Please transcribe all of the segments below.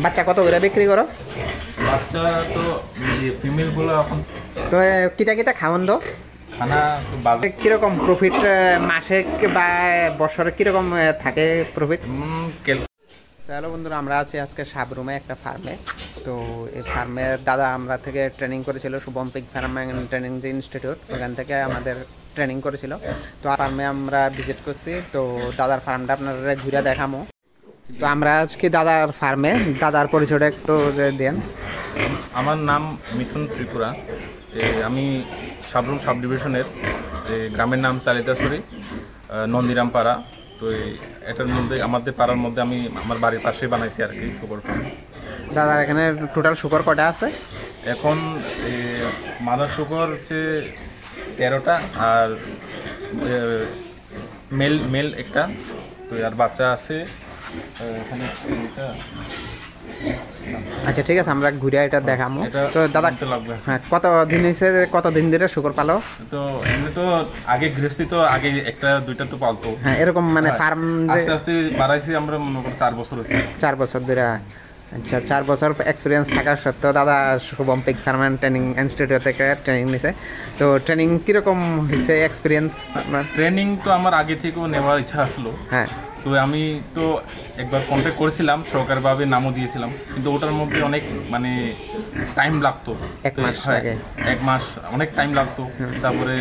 বাচ্চা কত করে বিক্রি করো? বাচ্চা তো ফিমেল গুলো এখন তো কিতা কিতা খাওয়ান দো? খানা তো বাজার কিরকম প্রফিট মাসে বা বছরে কিরকম থাকে প্রফিট? হ্যালো বন্ধুরা, আমরা আছি আজকে সাবরুমে একটা ফার্মে। তো এই ফার্মের দাদা আমরা থেকে ট্রেনিং করেছিল, Shubham pig farm and training যে ইনস্টিটিউট, ওখান থেকে আমাদের ট্রেনিং করেছিল। তো ফার্মে আমরা ভিজিট করছি। তো দাদার ফার্মটা আপনারা ঘুরে দেখামো। তো আমরা আজকে দাদার ফার্মে, দাদার পরিচয়টা একটু দেন। আমার নাম মিঠুন ত্রিপুরা। আমি সাবরুম সাব ডিভিশনের, গ্রামের নাম চালিতাছড়ি, নন্দিরামপাড়া। তো এটার মধ্যে আমাদের পাড়ার মধ্যে আমি আমার বাড়ির পাশে বানাইছি আর কি শুকর ফার্ম। দাদার এখানে টোটাল শুকর কটা আছে? এখন মাদার শুকর হচ্ছে 13টা, আর মেল একটা। তো আর বাচ্চা আছে এখানে। আচ্ছা ঠিক আছে, আমরা ঘুরে এটা দেখামো। তো দাদা লাগবে। হ্যাঁ, কতদিন হয়েছে, কতদিন ধরে শুকর পালো? তো এমনি তো আগে গৃহস্থী তো আগে একটা দুইটা তো পালতো। হ্যাঁ, এরকম মানে ফার্ম আস্তে আস্তে বাড়াইছি আমরা, মনে করি 4 বছর হয়েছে। 4 বছর ধরে। আচ্ছা, 4 বছর এক্সপিরিয়েন্স থাকার সত্ত্বেও দাদা Shubham pig farm and training institute থেকে ট্রেনিং নিছে। তো ট্রেনিং কীরকম হয়েছে এক্সপিরিয়েন্স আপনার? ট্রেনিং তো আমার আগে থেকেও নেওয়ার ইচ্ছা আসলো। হ্যাঁ, তো আমি তো একবার কন্ট্যাক্ট করেছিলাম, সরকারিভাবে নামও দিয়েছিলাম, কিন্তু ওটার মধ্যে অনেক মানে টাইম লাগতো। 1 মাস আগে। 1 মাস অনেক টাইম লাগতো। তারপরে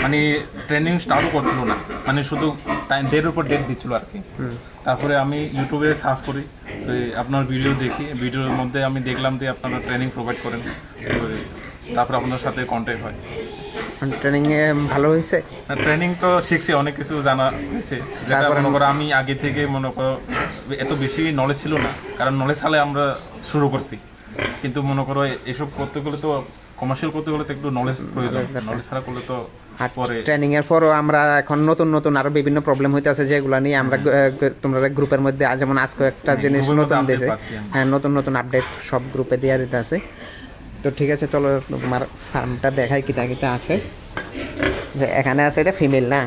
মানে ট্রেনিং স্টার্টও করছিল না, মানে শুধু ডেটের উপর ডেট দিচ্ছিল আর কি। তারপরে আমি ইউটিউবে সার্চ করি, তো আপনার ভিডিও দেখি, ভিডিওর মধ্যে আমি দেখলাম যে আপনারা ট্রেনিং প্রোভাইড করেন। তারপরে আপনার সাথে কন্ট্যাক্ট হয়। ট্রেনিং ভালো হয়েছে? ট্রেনিং তো শিখছি, অনেক কিছু জানা হয়েছে, যেটা মনে করো আমি আগে থেকে মনে করো এত বেশি নলেজ ছিল না, কারণ নলেজ ছাড়া আমরা শুরু করছি। কিন্তু মনে করো এসব করতে গেলে তো, কমার্শিয়াল করতে গেলে তো একটু নলেজ প্রয়োজন, নলেজ ছাড়া করলে তো পরে। ট্রেনিং এর পরও আমরা এখন নতুন নতুন আরো বিভিন্ন প্রবলেম হইতে আছে, যেগুলো নিয়ে আমরা তোমরা গ্রুপের মধ্যে যেমন আজকে একটা জিনিস নতুন দিয়েছে। হ্যাঁ, নতুন নতুন আপডেট সব গ্রুপে দেওয়া দিতে আছে। তো ঠিক আছে, চলো তোমার ফার্মটা দেখাই কিতা কিতা আছে। যে এখানে আছে, এটা ফিমেল না?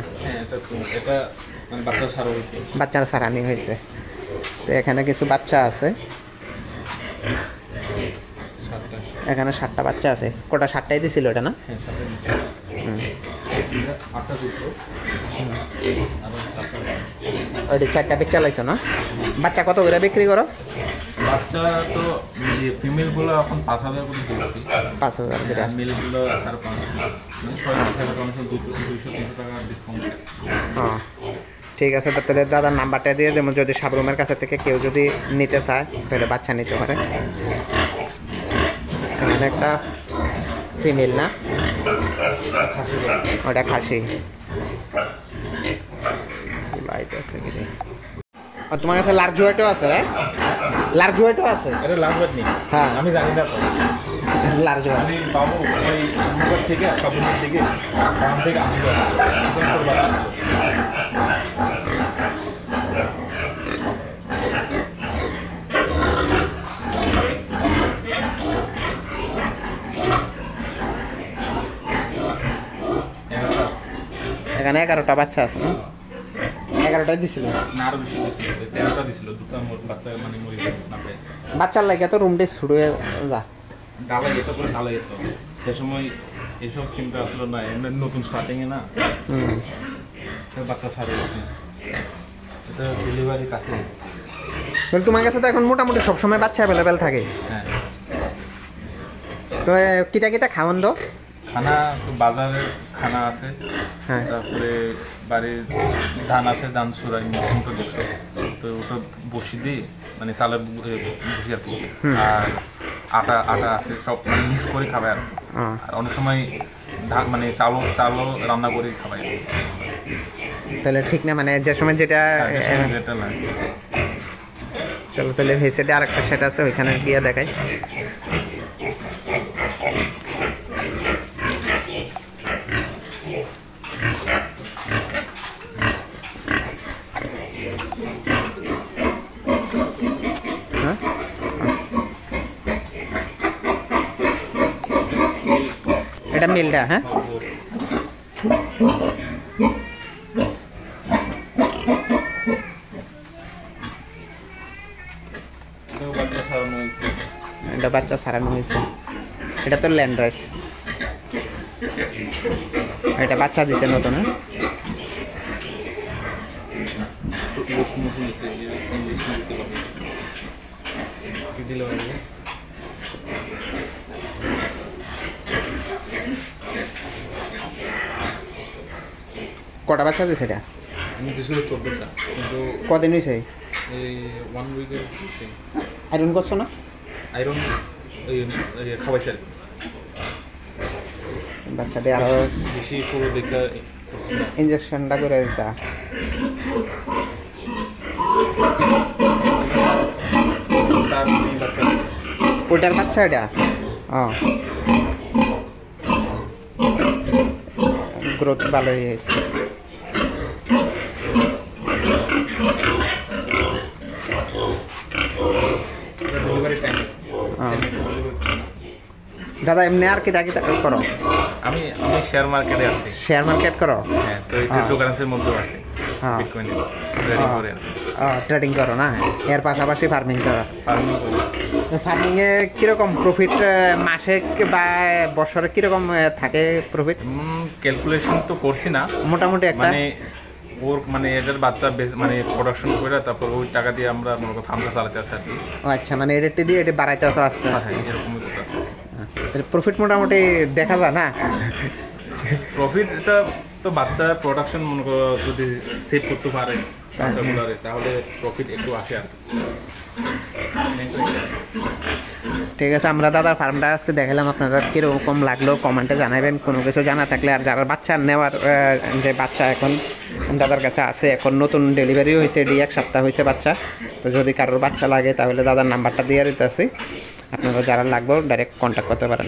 এটা মানে বাচ্চার সারানি হয়েছে। তো এখানে কিছু বাচ্চা আছে, এখানে 7টা বাচ্চা আছে। কটা? 7টাই দিছিল এটা না? ওইটা 4টা বেচা চালাইছো না? বাচ্চা কত করে বিক্রি করো? বাচ্চা তো ফিমেল গুলো এখন 5,000 করে দিচ্ছি। 5,000 করে। মেল গুলো 5,500, মানে 200-300 টাকা ডিসকাউন্ট। হ্যাঁ, ঠিক আছে। তাহলে দাদার নাম্বারটা দিয়ে দেবো, যদি সাবরুমের কাছে থেকে কেউ যদি নিতে চায় তাহলে বাচ্চা নিতে পারে। এখানে একটা ফিমেল না, ওটা খাসি। লাইট আছে কি? আর তোমার কাছে লার্জ ওয়েটও আছে? লার্জ ওয়েটও আছে? এটা লার্জ ওয়েট নেই। হ্যাঁ, আমি জানি না। লার্জ ওয়েট আমি পাবো ওই নম্বর থেকে, সবগুলোর দিকে দাম থেকে আসবে। এখানে 11টা বাচ্চা আছে না? 11টাই দিছিল না, আরো বেশি দিছিল। 13টা দিছিল, দুটো বাচ্চা মানে মরে না পায়। বাচ্চার লাগে তো রুমটা ছুড়ে যা ডালাই, এটা করে ডালাই যেত। সে সময় এসব চিন্তা আসলো না, নতুন স্টার্টিংয়ে না। বাচ্চা সারে গেছে, এটা ডেলিভারি কাছে। তোমার কাছে তো এখন মোটামুটি সবসময় বাচ্চা অ্যাভেলেবেল থাকে। হ্যাঁ। তো কিতা কিতা খাওয়ান দো? খানা তো বাজারের খানা আছে। হ্যাঁ, তারপরে বাড়ির ধান আছে, ধান সুরাই মতো দেখছো, তো ওটা বসি দিই, মানে চালের বসি আর কি। আর আটা আছে, সব মানে মিক্স করে খাবে আর অনেক সময় ধান মানে চালও রান্না করে খাবাই। তাহলে ঠিক না, মানে যে সময় যেটা যেটা লাগে। চলো তাহলে হেসেটে আরেকটা সেট আছে, ওইখানে গিয়ে দেখাই। এটা মিলটা। হ্যাঁ, এটাও বাচ্চা সারানো হয়েছে। এটা বাচ্চা সারানো হয়েছে। এটা তো ল্যান্ড রাইস। এটা বাচ্চা দিছে নতুন। কটা বাচ্চা দিছে এটা? আমি দিছিল 14টা, কিন্তু কদিন হয়েছে? এই 1 উইকের আয়রন করছো না? আয়রন খাওয়াইছে আর কি। বাচ্চাটি আরো বেশি সরু দেখা করছি না। ইঞ্জেকশনটা করে দিতা। তার এই বাচ্চা ওটার বাচ্চা এটা? গ্রোথ ভালোই হয়েছে। ডেলিভারি টাইম আছে। দাদা এমনি আর কি করো? আমি শেয়ার মার্কেটে আছি। শেয়ার মার্কেট করো? হ্যাঁ, তো এই ক্রিপ্টোকারেন্সির মধ্যেও আছে। হ্যাঁ। বিটকয়েনে ট্রেডিং করে। ট্রেডিং করো না? এর পাশাপাশি ফার্মিং করো? ফার্মিং করি। ফার্মিংয়ে কীরকম প্রফিট মাসে বা বছরে কীরকম থাকে প্রফিট? ক্যালকুলেশন তো করছি না, মোটামুটি একটা মানে ওর মানে এদের বাচ্চা মানে প্রোডাকশন করে তারপর ওই টাকা দিয়ে আমরা মনে করি ফার্মটা চালাতে আসি আর কি। আচ্ছা, মানে এটি দিয়ে এটি বাড়াইতে আসো আস্তে আস্তে। হ্যাঁ, এরকমই করতেছে। প্রফিট মোটামুটি দেখা যায় না? প্রফিট এটা তো বাচ্চা প্রোডাকশন মনে করো যদি সেভ করতে পারে বাচ্চাগুলোরে, তাহলে প্রফিট একটু আসে আর কি। ঠিক আছে, আমরা দাদার ফার্মটা আজকে দেখালাম। আপনারা কীরকম লাগলো কমেন্টে জানাবেন কোনো কিছু জানা থাকলে। আর যারা বাচ্চা নেওয়ার যে বাচ্চা এখন দাদার কাছে আছে, এখন নতুন ডেলিভারি হয়েছে, 1 সপ্তাহ হয়েছে বাচ্চা। তো যদি কারোর বাচ্চা লাগে তাহলে দাদার নাম্বারটা দিয়ে দিতেছি, আপনারা যারা লাগবে ডাইরেক্ট কন্ট্যাক্ট করতে পারেন।